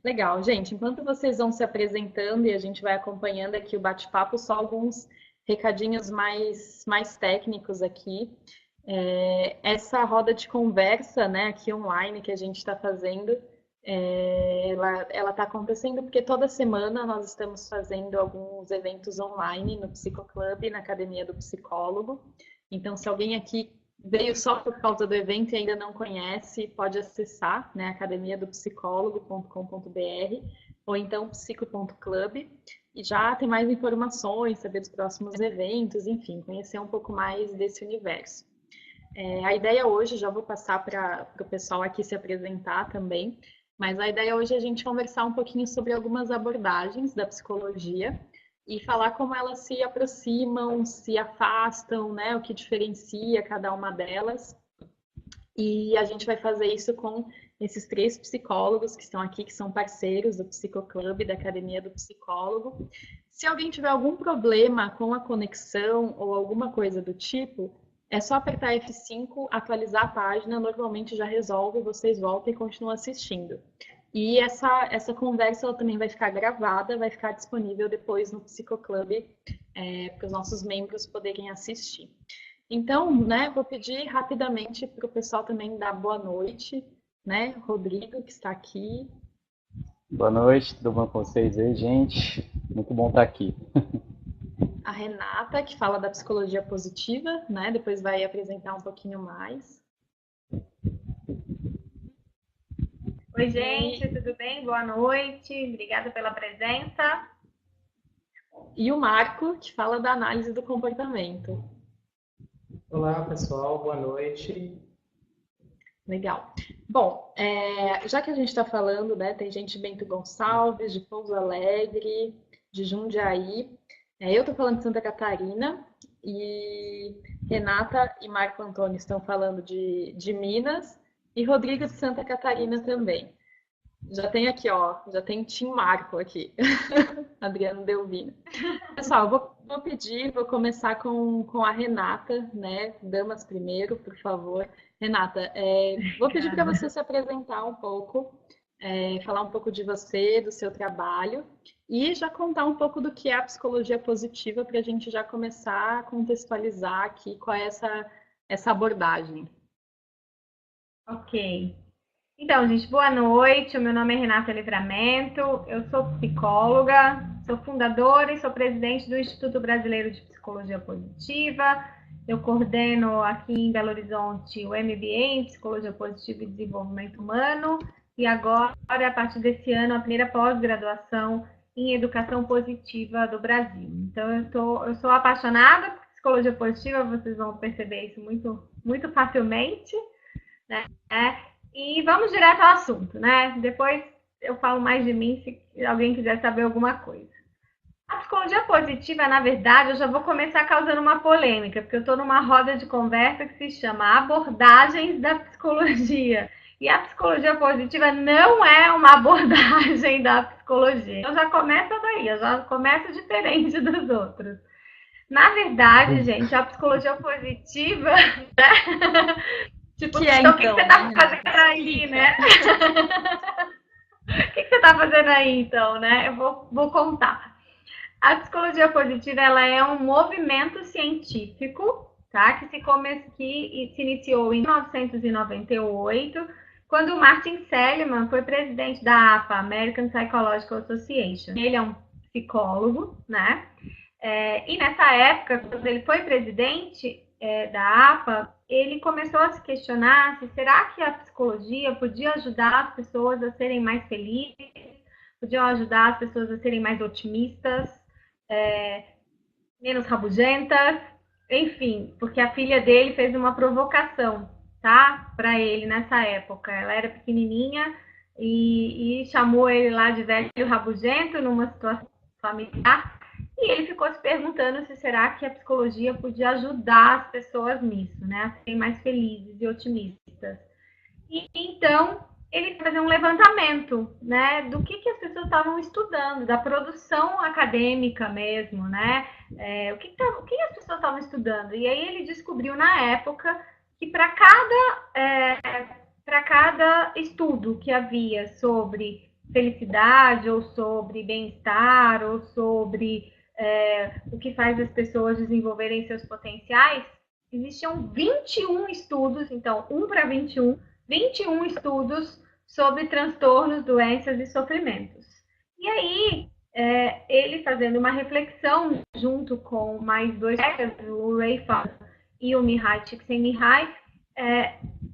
Legal, gente. Enquanto vocês vão se apresentando e a gente vai acompanhando aqui o bate-papo, só alguns recadinhos mais técnicos aqui. Essa roda de conversa, né, aqui online que a gente está fazendo, ela está acontecendo porque toda semana nós estamos fazendo alguns eventos online no Psicoclub, na Academia do Psicólogo. Então, se alguém aqui veio só por causa do evento e ainda não conhece, pode acessar, né, academiadopsicólogo.com.br ou então psico.club e já tem mais informações, saber dos próximos eventos, enfim, conhecer um pouco mais desse universo. A ideia hoje, já vou passar para o pessoal aqui se apresentar também, mas a ideia hoje é a gente conversar um pouquinho sobre algumas abordagens da psicologia e falar como elas se aproximam, se afastam, né, o que diferencia cada uma delas. E a gente vai fazer isso com esses três psicólogos que estão aqui, que são parceiros do Psicoclub, da Academia do Psicólogo. Se alguém tiver algum problema com a conexão ou alguma coisa do tipo, é só apertar F5, atualizar a página, normalmente já resolve, vocês voltam e continuam assistindo. E essa conversa ela também vai ficar gravada, vai ficar disponível depois no Psicoclub, para os nossos membros poderem assistir. Então, né, vou pedir rapidamente para o pessoal também dar boa noite, né? Rodrigo, que está aqui. Boa noite, tudo bom com vocês aí, gente? Muito bom estar aqui. A Renata, que fala da psicologia positiva, né? Depois vai apresentar um pouquinho mais. Oi, gente, E, tudo bem? Boa noite, obrigada pela presença. e o Marco, que fala da análise do comportamento. Olá, pessoal, boa noite. Legal. Bom, já que a gente está falando, né, tem gente de Bento Gonçalves, de Pouso Alegre, de Jundiaí. Eu estou falando de Santa Catarina e Renata e Marco Antônio estão falando de Minas e Rodrigo de Santa Catarina também. Já tem aqui, ó, já tem Tim Marco aqui, Adriano Delvino. Pessoal, vou pedir, vou começar com a Renata, né? Damas primeiro, por favor. Renata, vou pedir para você se apresentar um pouco, falar um pouco de você, do seu trabalho e já contar um pouco do que é a psicologia positiva para a gente já começar a contextualizar aqui qual é essa abordagem. Ok. Então, gente, boa noite. O meu nome é Renata Livramento, eu sou psicóloga, sou fundadora e sou presidente do Instituto Brasileiro de Psicologia Positiva. Eu coordeno aqui em Belo Horizonte o MBA em Psicologia Positiva e Desenvolvimento Humano e agora, a partir desse ano, a primeira pós-graduação em Educação Positiva do Brasil. Então, eu sou apaixonada por psicologia positiva, vocês vão perceber isso muito facilmente, né? E vamos direto ao assunto, né? Depois eu falo mais de mim se alguém quiser saber alguma coisa. A psicologia positiva, na verdade, eu já vou começar causando uma polêmica, porque eu estou numa roda de conversa que se chama Abordagens da Psicologia. E a psicologia positiva não é uma abordagem da psicologia. Eu já começo daí, eu já começo diferente dos outros. Na verdade, gente, a psicologia positiva, né? Tipo, Que é então o que então, você né, tá Renata? fazendo aí, né? O que você tá fazendo aí, então, né? Eu vou contar. A psicologia positiva, ela é um movimento científico, tá? Que se iniciou em 1998, quando o Martin Seligman foi presidente da APA, American Psychological Association. Ele é um psicólogo, né? E nessa época, quando ele foi presidente da APA, ele começou a se questionar se será que a psicologia podia ajudar as pessoas a serem mais felizes, podia ajudar as pessoas a serem mais otimistas, menos rabugentas, enfim, porque a filha dele fez uma provocação, tá, para ele nessa época. Ela era pequenininha e chamou ele lá de velho rabugento numa situação familiar. E ele ficou se perguntando se será que a psicologia podia ajudar as pessoas nisso, né, a serem mais felizes e otimistas. E então ele fazia um levantamento, né, do que as pessoas estavam estudando, da produção acadêmica mesmo, né, o que as pessoas estavam estudando. E aí ele descobriu na época que para cada estudo que havia sobre felicidade, ou sobre bem-estar, ou sobre o que faz as pessoas desenvolverem seus potenciais, existiam 21 estudos, então 1 para 21 estudos sobre transtornos, doenças e sofrimentos. E aí, ele fazendo uma reflexão junto com mais dois colegas, o Ray Fowler e o Mihai Csikszentmihalyi,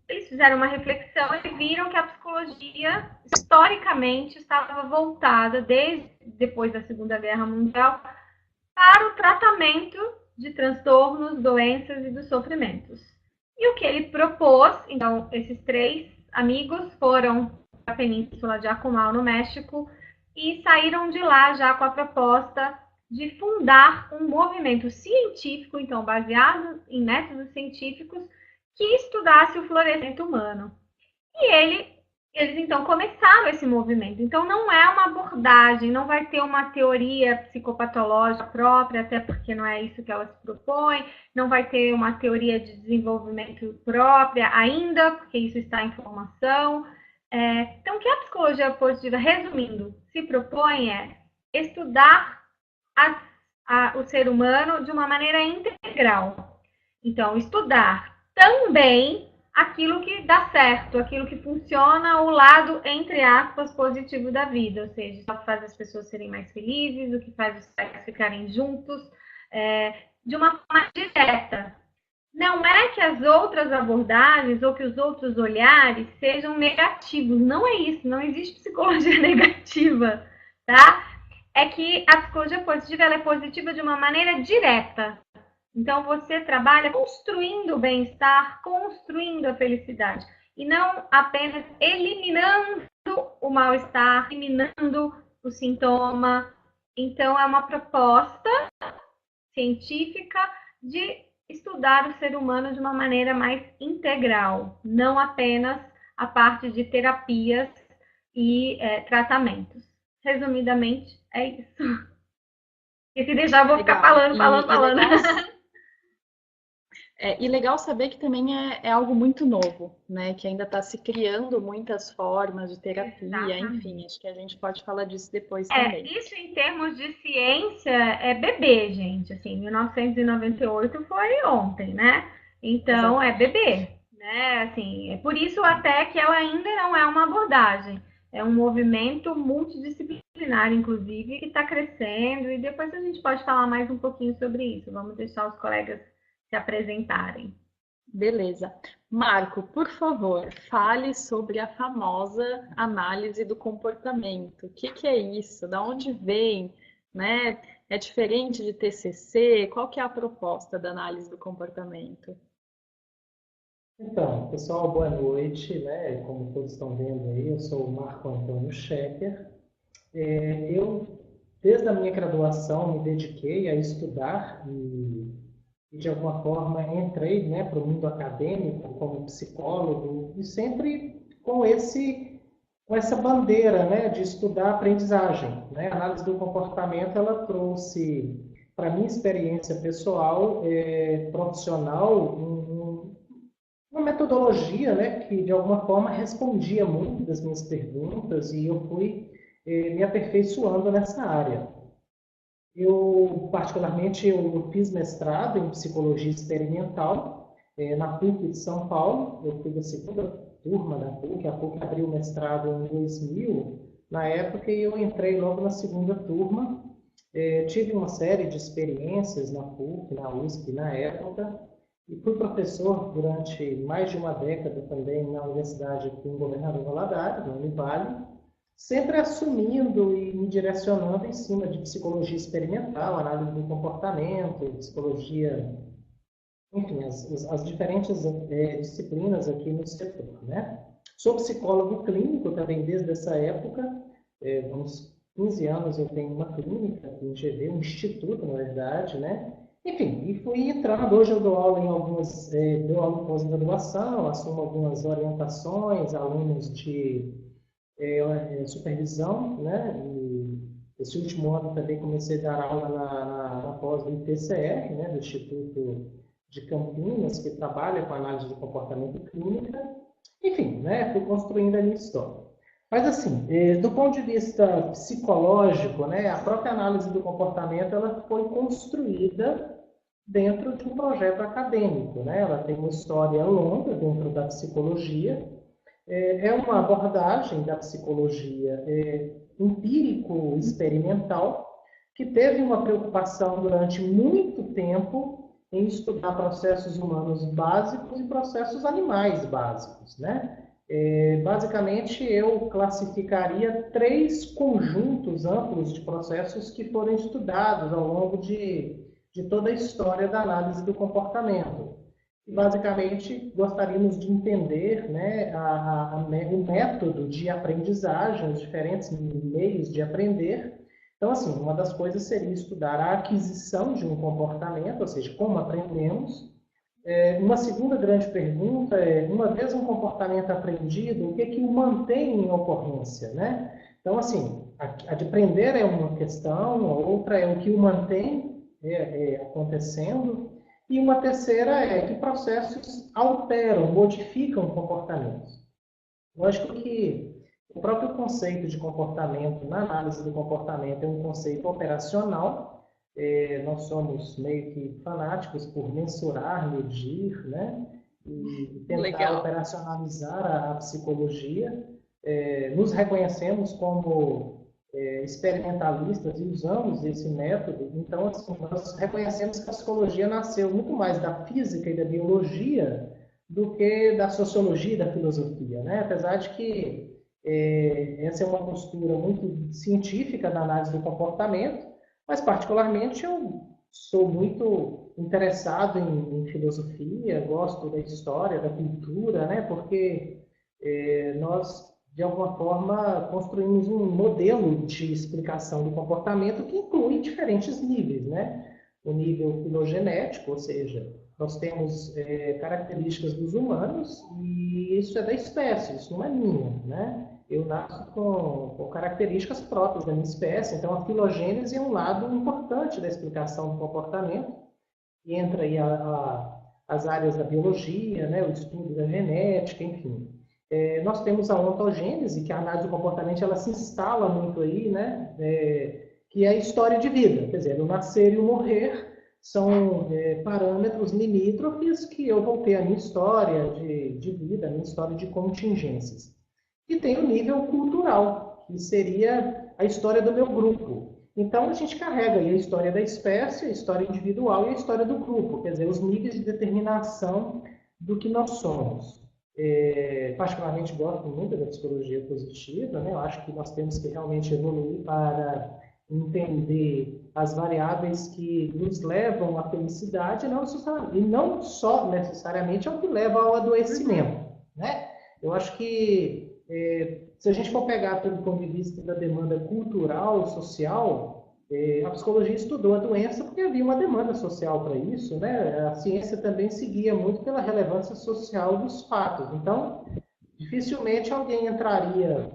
eles fizeram uma reflexão e viram que a psicologia, historicamente, estava voltada, desde depois da Segunda Guerra Mundial, para o tratamento de transtornos, doenças e dos sofrimentos. E o que ele propôs, então, esses 3 amigos foram para a Península de Akumal, no México, e saíram de lá já com a proposta de fundar um movimento científico, então, baseado em métodos científicos, que estudasse o florescimento humano. E eles então começaram esse movimento. Então não é uma abordagem, não vai ter uma teoria psicopatológica própria, até porque não é isso que ela se propõe, não vai ter uma teoria de desenvolvimento própria ainda, porque isso está em formação. Então o que a psicologia positiva, resumindo, se propõe é estudar o ser humano de uma maneira integral. Então, estudar também aquilo que dá certo, aquilo que funciona, o lado, entre aspas, positivo da vida, ou seja, o que faz as pessoas serem mais felizes, o que faz os pais ficarem juntos, de uma forma direta. Não é que as outras abordagens ou que os outros olhares sejam negativos, não é isso, não existe psicologia negativa, tá? É que a psicologia positiva, ela é positiva de uma maneira direta. Então, você trabalha construindo o bem-estar, construindo a felicidade. E não apenas eliminando o mal-estar, eliminando o sintoma. Então, é uma proposta científica de estudar o ser humano de uma maneira mais integral. Não apenas a parte de terapias e tratamentos. Resumidamente, é isso. E se deixar, eu vou ficar falando. E legal saber que também é algo muito novo, né? Que ainda está se criando muitas formas de terapia, exatamente. Enfim, acho que a gente pode falar disso depois também. Isso em termos de ciência é bebê, gente. Assim, 1998 foi ontem, né? Então, exatamente. É bebê, né? Assim, é por isso até que ela ainda não é uma abordagem. É um movimento multidisciplinar, inclusive, que está crescendo. E depois a gente pode falar mais um pouquinho sobre isso. Vamos deixar os colegas se apresentarem. Beleza. Marco, por favor, fale sobre a famosa análise do comportamento. O que é isso? Da onde vem? Né? É diferente de TCC? Qual que é a proposta da análise do comportamento? Então, pessoal, boa noite, né? Como todos estão vendo aí, eu sou o Marco Antônio Schecker. Eu, desde a minha graduação, me dediquei a estudar e de alguma forma entrei, né, para o mundo acadêmico como psicólogo e sempre com essa bandeira, né, de estudar aprendizagem, né? A análise do comportamento, ela trouxe para minha experiência pessoal, profissional, uma metodologia, né, que de alguma forma respondia muito das minhas perguntas e eu fui me aperfeiçoando nessa área. Eu, particularmente, eu fiz mestrado em psicologia experimental na PUC de São Paulo. Eu fui da segunda turma da PUC. A PUC abriu o mestrado em 2000, na época, e eu entrei logo na segunda turma. Tive uma série de experiências na PUC, na USP, na época, e fui professor durante mais de uma década também na Universidade aqui em Governador Valadares, na Univale, sempre assumindo e me direcionando em cima de psicologia experimental, análise do comportamento, psicologia, enfim, as diferentes disciplinas aqui no setor, né? Sou psicólogo clínico também desde essa época, uns 15 anos eu tenho uma clínica aqui em GV, um instituto, na verdade, né? Enfim, e fui entrando, hoje eu dou aula em dou aula em pós-graduação, assumo algumas orientações, alunos de supervisão, né? E esse último ano também comecei a dar aula na pós do ITCR, né? Do Instituto de Campinas, que trabalha com análise de comportamento clínica. Enfim, né? Fui construindo a minha história. Mas assim, do ponto de vista psicológico, né, a própria análise do comportamento ela foi construída dentro de um projeto acadêmico, né? Ela tem uma história longa dentro da psicologia. É uma abordagem da psicologia empírico-experimental que teve uma preocupação durante muito tempo em estudar processos humanos básicos e processos animais básicos, né? Basicamente, eu classificaria 3 conjuntos amplos de processos que foram estudados ao longo de toda a história da análise do comportamento. Basicamente, gostaríamos de entender, né, o método de aprendizagem, os diferentes meios de aprender. Então, assim, uma das coisas seria estudar a aquisição de um comportamento, ou seja, como aprendemos. Uma segunda grande pergunta é, uma vez um comportamento aprendido, o que que o mantém em ocorrência, né? Então, assim, a de aprender é uma questão, a outra é o que o mantém acontecendo, e uma terceira é que processos alteram, modificam comportamentos. Lógico que o próprio conceito de comportamento, na análise do comportamento, é um conceito operacional. Nós somos meio que fanáticos por mensurar, medir, né? E tentar Legal. operacionalizar a psicologia. Nos reconhecemos como experimentalistas e usamos esse método. Então, assim, nós reconhecemos que a psicologia nasceu muito mais da física e da biologia do que da sociologia e da filosofia, né? Apesar de que essa é uma postura muito científica da análise do comportamento, mas particularmente eu sou muito interessado em filosofia, gosto da história, da cultura, né? Porque nós de alguma forma, construímos um modelo de explicação do comportamento que inclui diferentes níveis, né? O nível filogenético, ou seja, nós temos características dos humanos e isso é da espécie, isso não é minha, né? Eu nasço com características próprias da minha espécie, então a filogênese é um lado importante da explicação do comportamento, e entra aí as áreas da biologia, né? O estudo da genética, enfim. Nós temos a ontogênese, que a análise do comportamento ela se instala muito aí, né? Que é a história de vida, quer dizer, o nascer e o morrer são parâmetros limítrofes que eu vou ter a minha história de vida, a minha história de contingências. E tem o nível cultural, que seria a história do meu grupo. Então, a gente carrega aí a história da espécie, a história individual e a história do grupo, quer dizer, os níveis de determinação do que nós somos. Particularmente gosto muito da psicologia positiva, né? Eu acho que nós temos que realmente evoluir para entender as variáveis que nos levam à felicidade e não só necessariamente ao que leva ao adoecimento, né? Eu acho que se a gente for pegar pelo ponto de vista da demanda cultural, social, a psicologia estudou a doença porque havia uma demanda social para isso, né? A ciência também seguia muito pela relevância social dos fatos. Então, dificilmente alguém entraria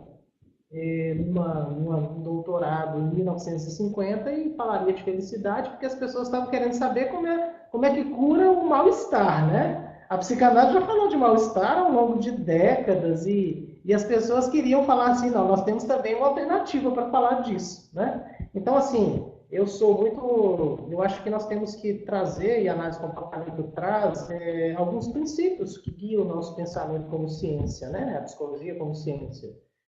num doutorado em 1950 e falaria de felicidade, porque as pessoas estavam querendo saber como é que cura o mal-estar, né? A psicanálise já falou de mal-estar ao longo de décadas e as pessoas queriam falar assim, não, nós temos também uma alternativa para falar disso, né? Então, assim, eu acho que nós temos que trazer, e a análise do comportamento traz, alguns princípios que guiam o nosso pensamento como ciência, né? A psicologia como ciência.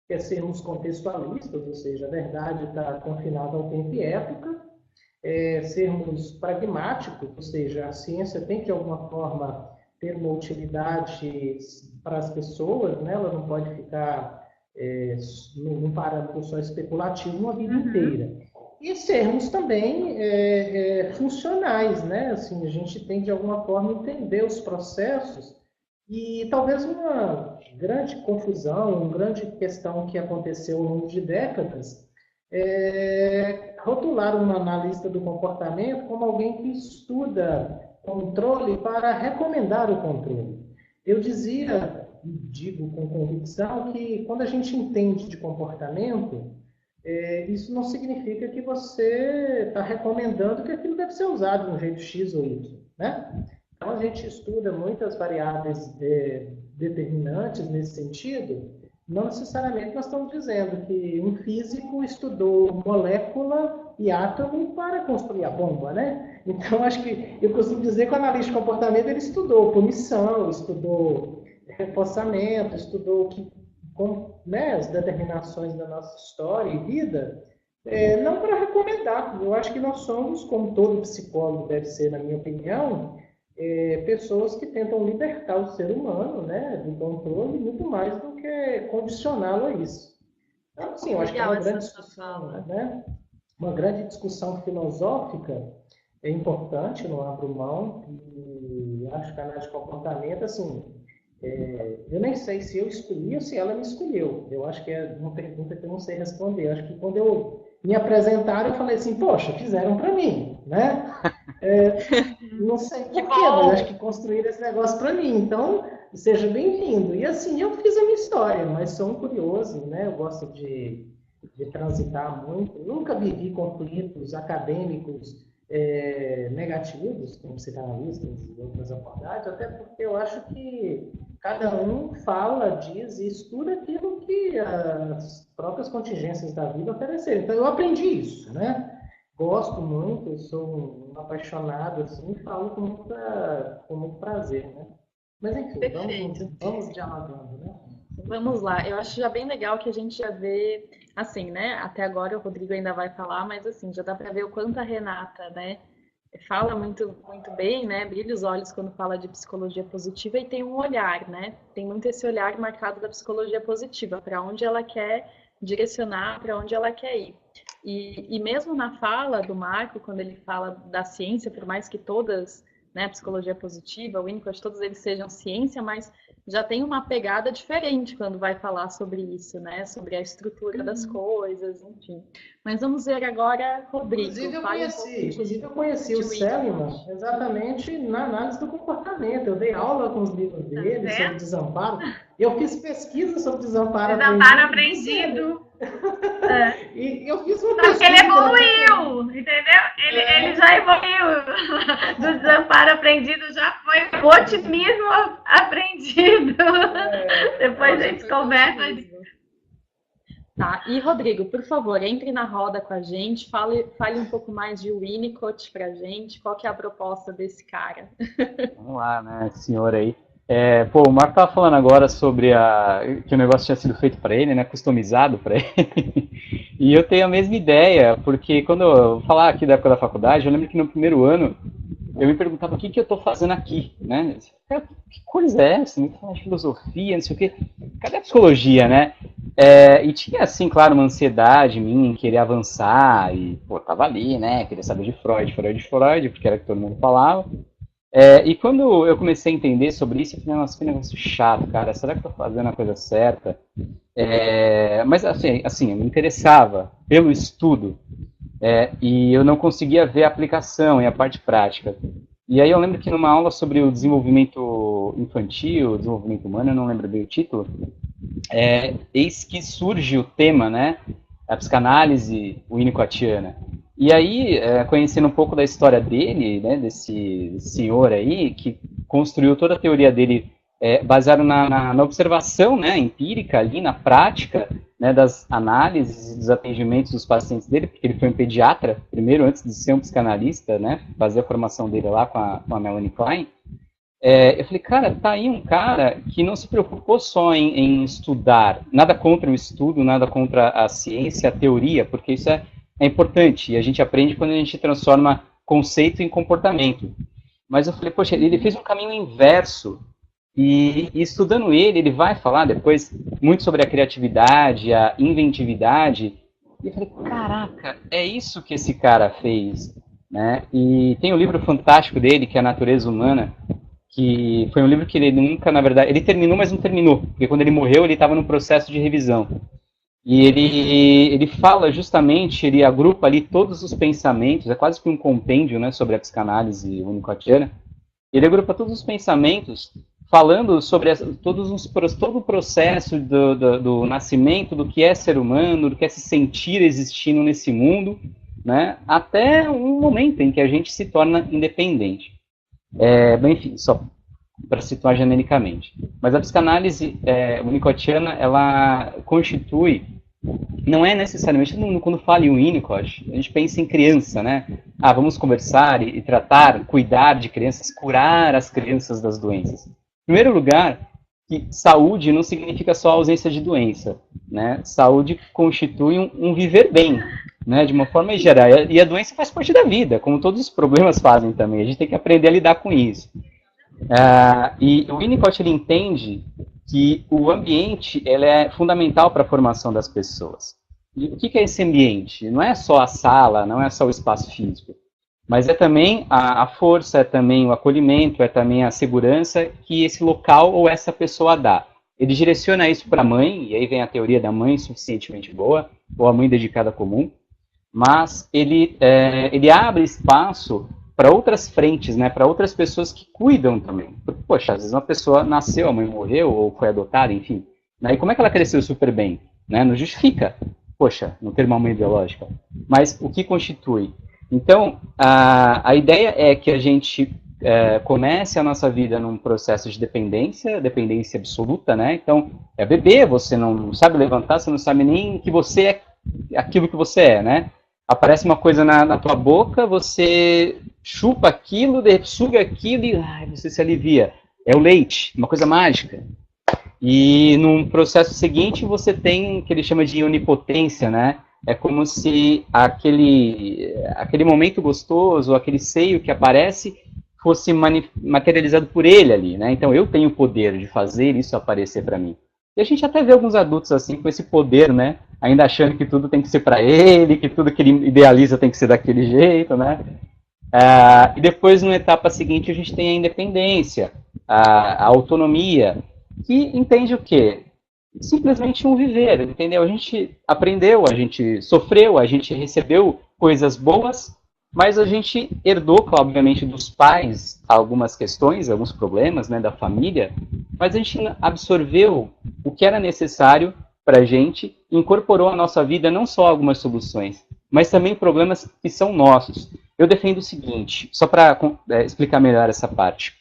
Que é sermos contextualistas, ou seja, a verdade está confinada ao tempo e época, sermos pragmáticos, ou seja, a ciência tem que, de alguma forma, ter uma utilidade para as pessoas, né? Ela não pode ficar num parâmetro só especulativo uma vida inteira. E sermos também funcionais, né? Assim, a gente tem, de alguma forma, entender os processos e talvez uma grande confusão, uma grande questão que aconteceu ao longo de décadas rotular um analista do comportamento como alguém que estuda controle para recomendar o controle. Eu digo com convicção que quando a gente entende de comportamento, isso não significa que você está recomendando que aquilo deve ser usado de um jeito X ou Y, né? Então, a gente estuda muitas variáveis determinantes nesse sentido, não necessariamente nós estamos dizendo que um físico estudou molécula e átomo para construir a bomba, né? Então, acho que eu costumo dizer que o analista de comportamento ele estudou punição, estudou reforçamento, estudou né, as determinações da nossa história e vida, não para recomendar. Eu acho que nós somos, como todo psicólogo deve ser, na minha opinião, pessoas que tentam libertar o ser humano, né, do controle muito mais do que condicioná-lo a isso. Então, sim, eu acho que é uma grande discussão, né? Uma grande discussão filosófica é importante, não abro mão, e acho que a análise de comportamento, assim, eu nem sei se eu escolhi ou se ela me escolheu. Eu acho que é uma pergunta que eu não sei responder. Eu acho que quando eu me apresentaram, eu falei assim, poxa, fizeram para mim, né? Não sei porquê, mas acho que construíram esse negócio para mim. Então, seja bem-vindo. E assim, eu fiz a minha história, mas sou um curioso, né? Eu gosto de transitar muito. Nunca vivi conflitos acadêmicos negativos, como psicanalistas e outras abordagens, até porque eu acho que cada um fala, diz e estuda aquilo que as próprias contingências da vida ofereceram. Então, eu aprendi isso, né? Gosto muito, eu sou um apaixonado, assim, e falo com muito prazer, né? Mas, enfim, vamos dialogando, né? Vamos lá, eu acho já bem legal que a gente já vê, assim, né, até agora o Rodrigo ainda vai falar, mas assim, já dá para ver o quanto a Renata, né, fala muito, muito bem, né, brilha os olhos quando fala de psicologia positiva e tem um olhar, né, tem muito esse olhar marcado da psicologia positiva, para onde ela quer direcionar, para onde ela quer ir. E mesmo na fala do Marco, quando ele fala da ciência, por mais que todas, né, psicologia positiva, o Winnicott, todos eles sejam ciência, mas já tem uma pegada diferente quando vai falar sobre isso, né? Sobre a estrutura das coisas, enfim. Mas vamos ver agora, Rodrigo. Inclusive eu conheci o Seligman exatamente na análise do comportamento. Eu dei aula com os livros dele sobre desamparo. Eu fiz pesquisa sobre desamparo aprendido. E eu fiz uma pesquisa. Ele evoluiu, entendeu? Ele já evoluiu. Do desamparo aprendido já foi o otimismo aprendido. Depois a gente conversa. Tá, e Rodrigo, por favor, entre na roda com a gente, fale um pouco mais de Winnicott pra gente, qual que é a proposta desse cara? Vamos lá, né, senhor aí. O Marco estava falando agora sobre que o negócio tinha sido feito para ele, né, customizado para ele, e eu tenho a mesma ideia, porque quando eu falar aqui da época da faculdade, eu lembro que no primeiro ano eu me perguntava o que eu estou fazendo aqui, né? Que coisa é essa? Me fala de filosofia, não sei o quê. Cadê a psicologia, né? E tinha, assim, claro, uma ansiedade minha em querer avançar, e, tava ali, né? Queria saber de Freud, porque era o que todo mundo falava. E quando eu comecei a entender sobre isso, eu falei, nossa, que negócio chato, cara, será que eu tô fazendo a coisa certa? Mas, assim, eu me interessava pelo estudo, e eu não conseguia ver a aplicação e a parte prática. E aí eu lembro que numa aula sobre o desenvolvimento infantil, desenvolvimento humano, eu não lembro bem o título, eis que surge o tema, né, a psicanálise winnicottiana. E aí, conhecendo um pouco da história dele, né, desse senhor aí, que construiu toda a teoria dele baseado na observação, né, empírica ali, na prática, né, das análises e dos atendimentos dos pacientes dele, porque ele foi um pediatra, primeiro, antes de ser um psicanalista, né, fazer a formação dele lá com a Melanie Klein. Eu falei, cara, tá aí um cara que não se preocupou só em estudar, nada contra o estudo, nada contra a ciência, a teoria, porque isso é importante, e a gente aprende quando a gente transforma conceito em comportamento. Mas eu falei, poxa, ele fez um caminho inverso, e estudando ele vai falar depois muito sobre a criatividade, a inventividade, e eu falei, caraca, é isso que esse cara fez, né? E tem um livro fantástico dele, que é A Natureza Humana, que foi um livro que ele nunca, na verdade, ele terminou, mas não terminou, porque quando ele morreu, ele estava num processo de revisão. E ele fala justamente, ele agrupa ali todos os pensamentos, é quase que um compêndio, né, sobre a psicanálise winnicottiana. Ele agrupa todos os pensamentos, falando sobre todo o processo do nascimento, do que é ser humano, do que é se sentir existindo nesse mundo, né, até um momento em que a gente se torna independente. Bem, enfim, só para situar genericamente. Mas a psicanálise winnicottiana, ela constitui, não é necessariamente, todo mundo quando fala em Winnicott, a gente pensa em criança, né? Ah, vamos conversar e tratar, cuidar de crianças, curar as crianças das doenças. Em primeiro lugar, que saúde não significa só ausência de doença, né? Saúde constitui um viver bem, né? De uma forma geral. E a doença faz parte da vida, como todos os problemas fazem também. A gente tem que aprender a lidar com isso. E o Winnicott, ele entende que o ambiente ele é fundamental para a formação das pessoas. E o que é esse ambiente? Não é só a sala, não é só o espaço físico, mas é também a força, é também o acolhimento, é também a segurança que esse local ou essa pessoa dá. Ele direciona isso para a mãe, e aí vem a teoria da mãe suficientemente boa, ou a mãe dedicada comum, mas ele abre espaço para outras frentes, né, para outras pessoas que cuidam também. Porque, poxa, às vezes uma pessoa nasceu, a mãe morreu, ou foi adotada, enfim. Né, e como é que ela cresceu super bem? Né, não justifica, poxa, não ter uma mãe biológica. Mas o que constitui? Então, a ideia é que a gente comece a nossa vida num processo de dependência absoluta, né? Então, é bebê, você não sabe levantar, você não sabe nem que você é aquilo que você é, né? Aparece uma coisa na tua boca, você chupa aquilo, suga aquilo e você se alivia. É o leite, uma coisa mágica. E num processo seguinte você tem o que ele chama de onipotência, né? É como se aquele momento gostoso, aquele seio que aparece, fosse materializado por ele ali, né? Então eu tenho o poder de fazer isso aparecer para mim. E a gente até vê alguns adultos assim com esse poder, né? Ainda achando que tudo tem que ser para ele, que tudo que ele idealiza tem que ser daquele jeito, né? E depois, na etapa seguinte, a gente tem a independência, a autonomia, que entende o quê? Simplesmente um viver, entendeu? A gente aprendeu, a gente sofreu, a gente recebeu coisas boas, mas a gente herdou, obviamente, dos pais algumas questões, alguns problemas, né, da família, mas a gente absorveu o que era necessário para a gente, incorporou à nossa vida não só algumas soluções, mas também problemas que são nossos. Eu defendo o seguinte, só para explicar melhor essa parte,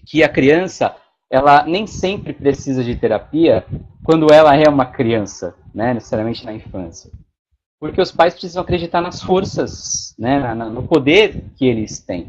que a criança, ela nem sempre precisa de terapia quando ela é uma criança, né, necessariamente na infância. Porque os pais precisam acreditar nas forças, né, no poder que eles têm.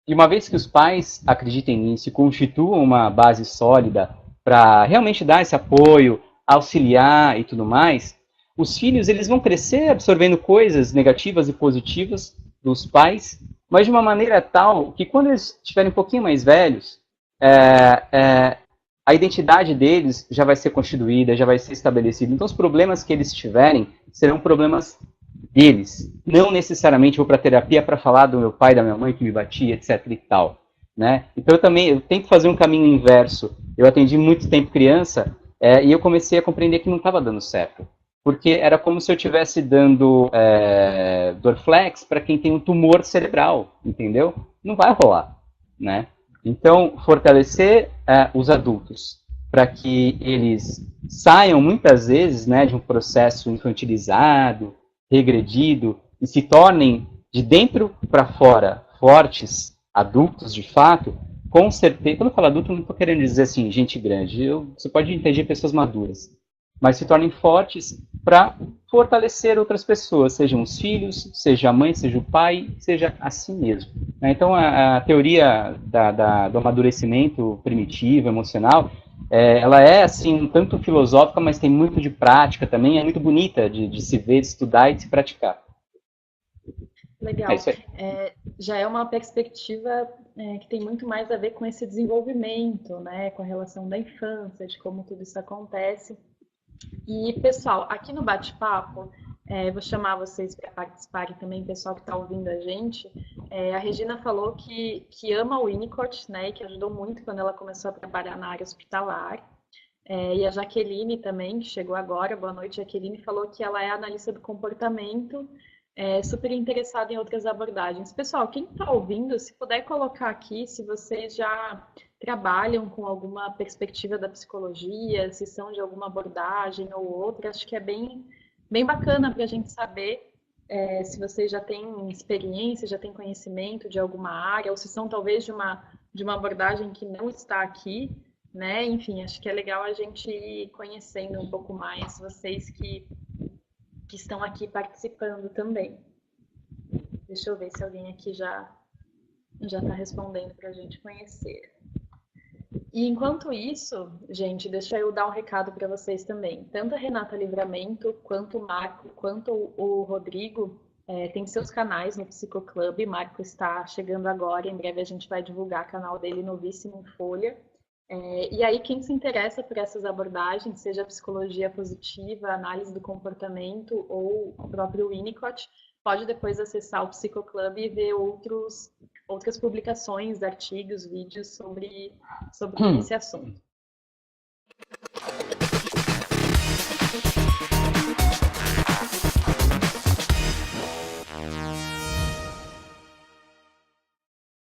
E uma vez que os pais acreditem nisso e constituam uma base sólida para realmente dar esse apoio, auxiliar e tudo mais, os filhos eles vão crescer absorvendo coisas negativas e positivas dos pais, mas de uma maneira tal que quando eles estiverem um pouquinho mais velhos, a identidade deles já vai ser constituída, já vai ser estabelecida. Então os problemas que eles tiverem serão problemas deles. Não necessariamente vou para terapia para falar do meu pai, da minha mãe que me batia, etc e tal. Né? Então eu tento fazer um caminho inverso. Eu atendi muito tempo criança e eu comecei a compreender que não estava dando certo. Porque era como se eu estivesse dando Dorflex para quem tem um tumor cerebral, entendeu? Não vai rolar, né? Então, fortalecer os adultos para que eles saiam muitas vezes, né, de um processo infantilizado, regredido, e se tornem de dentro para fora fortes, adultos de fato, com certeza, quando eu falo adulto, não estou querendo dizer assim, gente grande, você pode entender pessoas maduras, mas se tornem fortes para fortalecer outras pessoas, sejam os filhos, seja a mãe, seja o pai, seja a si mesmo. Então, a teoria do amadurecimento primitivo, emocional, ela é, assim, um tanto filosófica, mas tem muito de prática também, é muito bonita de se ver, de estudar e de se praticar. Legal. Já é uma perspectiva que tem muito mais a ver com esse desenvolvimento, né, com a relação da infância, de como tudo isso acontece. E, pessoal, aqui no bate-papo, vou chamar vocês para participarem também, pessoal que está ouvindo a gente. A Regina falou que ama o Winnicott, né, e que ajudou muito quando ela começou a trabalhar na área hospitalar. E a Jaqueline também, que chegou agora, boa noite, Jaqueline, falou que ela é analista do comportamento, super interessada em outras abordagens. Pessoal, quem está ouvindo, se puder colocar aqui, se vocês já trabalham com alguma perspectiva da psicologia, se são de alguma abordagem ou outra, acho que é bem bacana para a gente saber se vocês já têm experiência, já têm conhecimento de alguma área, ou se são talvez de uma abordagem que não está aqui, né? Enfim, acho que é legal a gente ir conhecendo um pouco mais vocês que estão aqui participando também. Deixa eu ver se alguém aqui já está respondendo para a gente conhecer. E enquanto isso, gente, deixa eu dar um recado para vocês também. Tanto a Renata Livramento, quanto o Marco, quanto o Rodrigo, tem seus canais no Psicoclub. Marco está chegando agora, em breve a gente vai divulgar o canal dele novíssimo em Folha. E aí, quem se interessa por essas abordagens, seja psicologia positiva, análise do comportamento ou o próprio Winnicott, pode depois acessar o Psicoclub e ver outras publicações, artigos, vídeos sobre esse assunto.